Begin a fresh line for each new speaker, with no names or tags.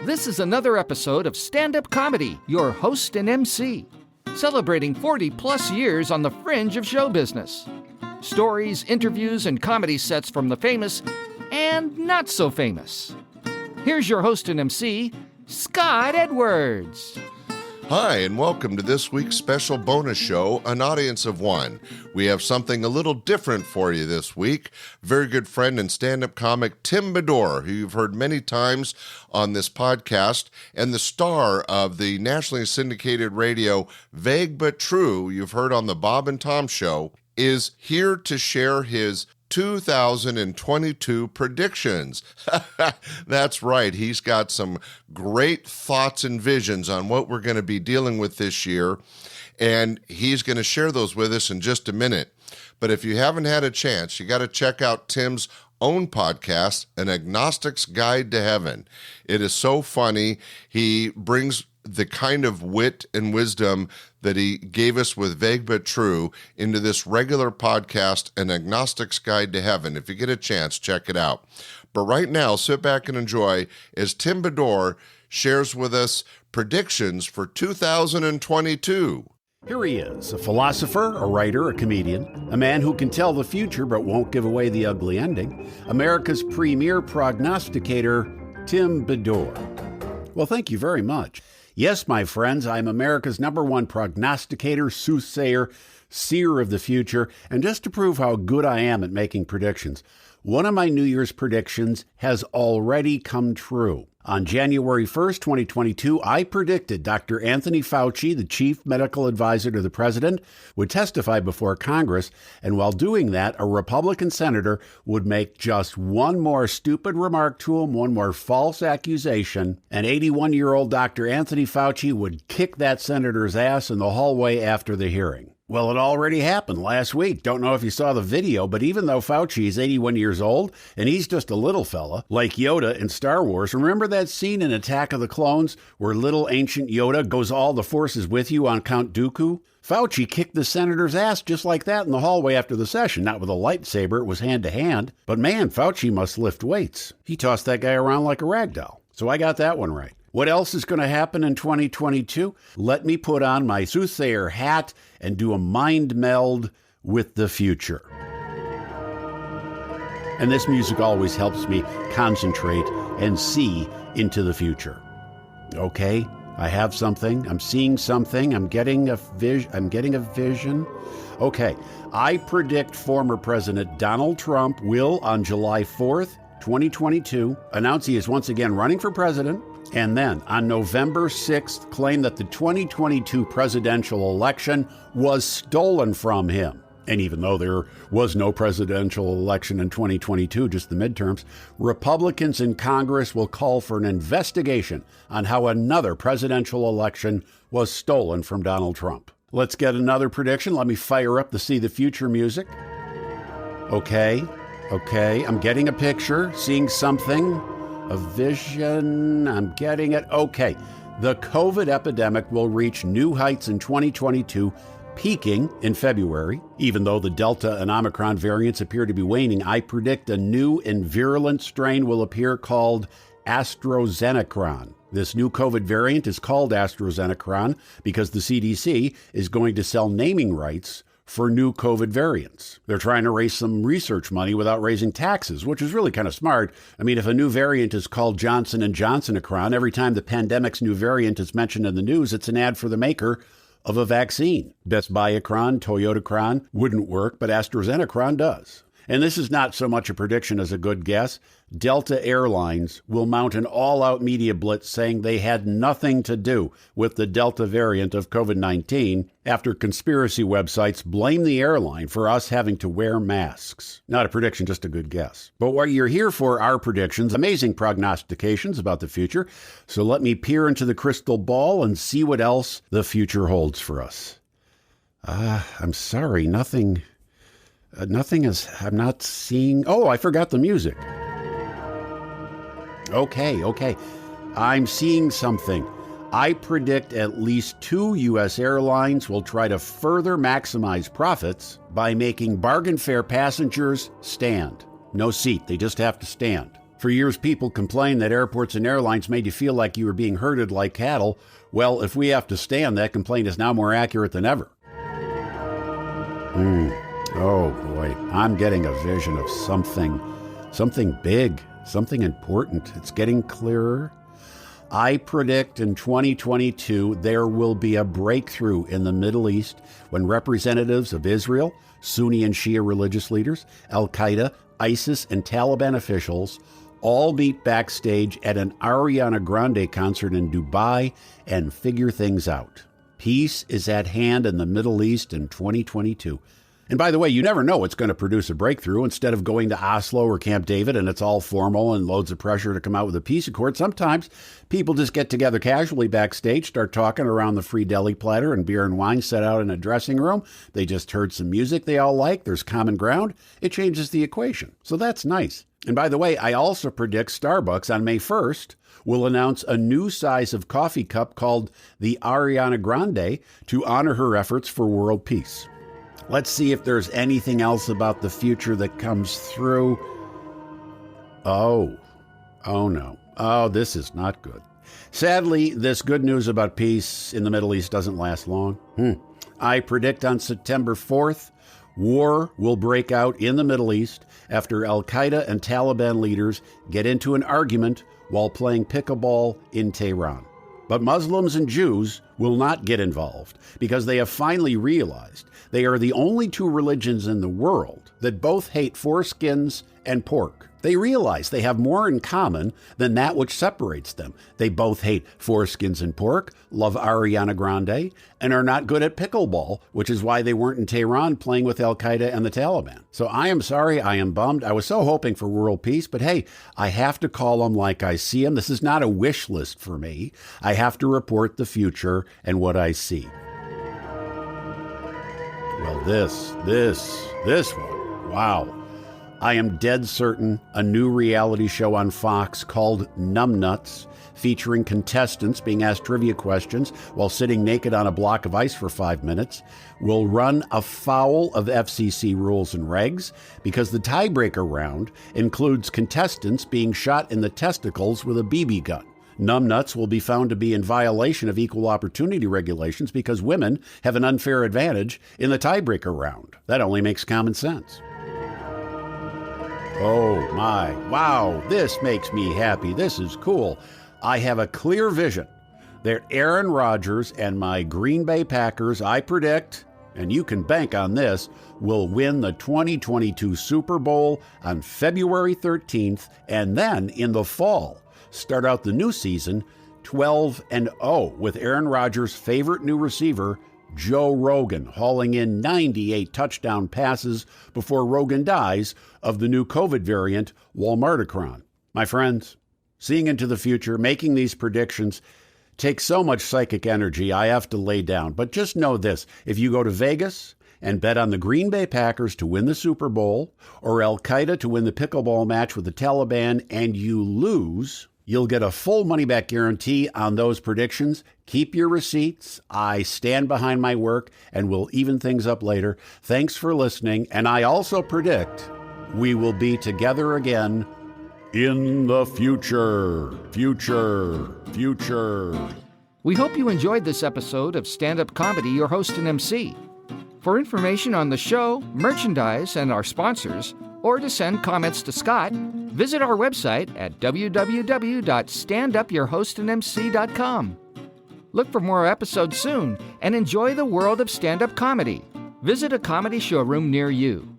This is another episode of Standup Comedy, your host and MC, celebrating 40-plus years on the fringe of show business. Stories, interviews, and comedy sets from the famous and not so famous. Here's your host and MC, Scott Edwards.
Hi, and welcome to this week's special bonus show, An Audience of One. We have something a little different for you this week. Very good friend and stand-up comic Tim Bedore, who you've heard many times on this podcast, and the star of the nationally syndicated radio Vague But True, you've heard on the Bob and Tom Show, is here to share his 2022 predictions. That's right. He's got some great thoughts and visions on what we're going to be dealing with this year, and he's going to share those with us in just a minute. But if you haven't had a chance, you got to check out Tim's own podcast, An Agnostic's Guide to Heaven. It is so funny. He brings the kind of wit and wisdom that he gave us with Vague But True into this regular podcast, An Agnostic's Guide to Heaven. If you get a chance, check it out. But right now, sit back and enjoy as Tim Bedore shares with us predictions for 2022.
Here he is, a philosopher, a writer, a comedian, a man who can tell the future but won't give away the ugly ending, America's premier prognosticator, Tim Bedore. Well, thank you very much. Yes, my friends, I'm America's #1 prognosticator, soothsayer, seer of the future, and just to prove how good I am at making predictions, one of my New Year's predictions has already come true. On January 1st, 2022, I predicted Dr. Anthony Fauci, the chief medical advisor to the president, would testify before Congress, and while doing that, a Republican senator would make just one more stupid remark to him, one more false accusation, and 81-year-old Dr. Anthony Fauci would kick that senator's ass in the hallway after the hearing. Well, it already happened last week. Don't know if you saw the video, but even though Fauci is 81 years old, and he's just a little fella, like Yoda in Star Wars, remember that scene in Attack of the Clones where little ancient Yoda goes all the forces with you on Count Dooku? Fauci kicked the senator's ass just like that in the hallway after the session. Not with a lightsaber, it was hand-to-hand. But man, Fauci must lift weights. He tossed that guy around like a rag doll. So I got that one right. What else is going to happen in 2022? Let me put on my soothsayer hat and do a mind meld with the future. And this music always helps me concentrate and see into the future. Okay, I have something. I'm seeing something. I'm getting a vision. Okay, I predict former President Donald Trump will, on July 4th, 2022, announce he is once again running for president, and then on November 6th, claim that the 2022 presidential election was stolen from him. And even though there was no presidential election in 2022, just the midterms, Republicans in Congress will call for an investigation on how another presidential election was stolen from Donald Trump. Let's get another prediction. Let me fire up the See the Future music. Okay, I'm getting a picture, seeing something. A vision, I'm getting it. Okay, the COVID epidemic will reach new heights in 2022, peaking in February. Even though the Delta and Omicron variants appear to be waning, I predict a new and virulent strain will appear called AstraZeneca. This new COVID variant is called AstraZeneca because the CDC is going to sell naming rights for new COVID variants. They're trying to raise some research money without raising taxes, which is really kind of smart. I mean, if a new variant is called Johnson & Johnson-acron, every time the pandemic's new variant is mentioned in the news, it's an ad for the maker of a vaccine. Best Buy-acron, Toyota-acron wouldn't work, but AstraZeneca does. And this is not so much a prediction as a good guess. Delta Airlines will mount an all-out media blitz saying they had nothing to do with the Delta variant of COVID-19 after conspiracy websites blame the airline for us having to wear masks. Not a prediction, just a good guess. But what you're here for are predictions, amazing prognostications about the future. So let me peer into the crystal ball and see what else the future holds for us. I'm sorry, nothing is, I'm not seeing, I forgot the music. Okay. I'm seeing something. I predict at least 2 U.S. airlines will try to further maximize profits by making bargain fare passengers stand. No seat, they just have to stand. For years, people complained that airports and airlines made you feel like you were being herded like cattle. Well, if we have to stand, that complaint is now more accurate than ever. Oh boy, I'm getting a vision of something big, something important. It's getting clearer. I predict in 2022 there will be a breakthrough in the Middle East when representatives of Israel, Sunni and Shia religious leaders, Al-Qaeda, ISIS, and Taliban officials all meet backstage at an Ariana Grande concert in Dubai and figure things out. Peace is at hand in the Middle East in 2022. And by the way, you never know what's going to produce a breakthrough. Instead of going to Oslo or Camp David and it's all formal and loads of pressure to come out with a peace accord, sometimes people just get together casually backstage, start talking around the free deli platter and beer and wine set out in a dressing room. They just heard some music they all like. There's common ground. It changes the equation. So that's nice. And by the way, I also predict Starbucks on May 1st will announce a new size of coffee cup called the Ariana Grande to honor her efforts for world peace. Let's see if there's anything else about the future that comes through. Oh no. Oh, this is not good. Sadly, this good news about peace in the Middle East doesn't last long. I predict on September 4th, war will break out in the Middle East after Al-Qaeda and Taliban leaders get into an argument while playing pickleball in Tehran. But Muslims and Jews will not get involved because they have finally realized they are the only two religions in the world that both hate foreskins and pork. They realize they have more in common than that which separates them. They both hate foreskins and pork, love Ariana Grande, and are not good at pickleball, which is why they weren't in Tehran playing with Al-Qaeda and the Taliban. So I am sorry, I am bummed. I was so hoping for world peace, but hey, I have to call them like I see them. This is not a wish list for me. I have to report the future and what I see. Well, this one, wow. I am dead certain a new reality show on Fox called Numbnuts, featuring contestants being asked trivia questions while sitting naked on a block of ice for 5 minutes, will run afoul of FCC rules and regs because the tiebreaker round includes contestants being shot in the testicles with a BB gun. Numbnuts will be found to be in violation of equal opportunity regulations because women have an unfair advantage in the tiebreaker round. That only makes common sense. Oh my, wow, this makes me happy. This is cool. I have a clear vision that Aaron Rodgers and my Green Bay Packers, I predict, and you can bank on this, will win the 2022 Super Bowl on February 13th, and then in the fall, start out the new season 12-0 with Aaron Rodgers' favorite new receiver, Joe Rogan, hauling in 98 touchdown passes before Rogan dies of the new COVID variant, Walmarticron. My friends, seeing into the future, making these predictions takes so much psychic energy I have to lay down. But just know this, if you go to Vegas and bet on the Green Bay Packers to win the Super Bowl or Al-Qaeda to win the pickleball match with the Taliban and you lose, you'll get a full money-back guarantee on those predictions. Keep your receipts. I stand behind my work and will even things up later. Thanks for listening. And I also predict we will be together again in the future.
We hope you enjoyed this episode of Stand-Up Comedy, your host and MC. For information on the show, merchandise, and our sponsors, or to send comments to Scott, visit our website at www.standupyourhostandmc.com. Look for more episodes soon and enjoy the world of stand-up comedy. Visit a comedy showroom near you.